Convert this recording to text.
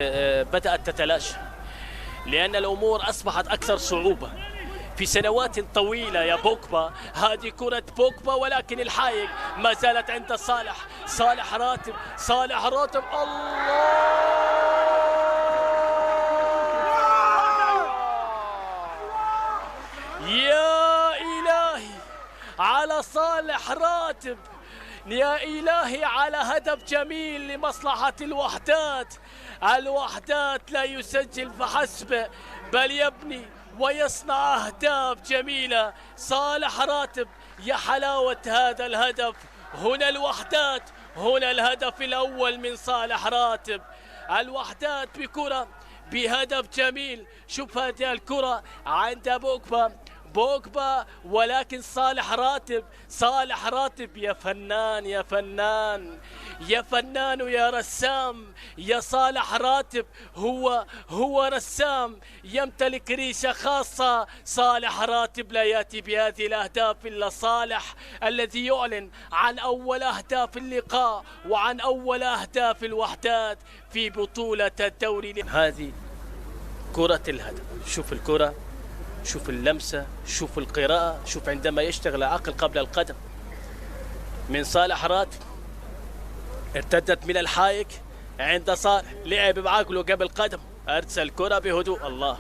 بدأت تتلاشى لأن الأمور أصبحت أكثر صعوبة في سنوات طويلة يا بوجبا. هذه كرة بوجبا ولكن الحايق ما زالت عند صالح راتب. الله يا إلهي على صالح راتب، يا إلهي على هدف جميل لمصلحة الوحدات لا يسجل فحسب بل يبني ويصنع أهداف جميلة. صالح راتب، يا حلاوة هذا الهدف. هنا الوحدات، هنا الهدف الأول من صالح راتب. الوحدات بكرة بهدف جميل. شوف هذه الكرة عند بوجبا ولكن صالح راتب يا فنان ويا رسام. يا صالح راتب هو رسام يمتلك ريشة خاصة. صالح راتب لا يأتي بهذه الأهداف إلا صالح الذي يعلن عن أول أهداف اللقاء وعن أول أهداف الوحدات في بطولة الدوري. هذه كرة الهدف. شوف الكرة، شوف اللمسة، شوف القراءة، شوف عندما يشتغل العقل قبل القدم من صالح راتب. ارتدت من الحايك عند صالح، لعب بعقله قبل قدم، أرسل كرة بهدوء. الله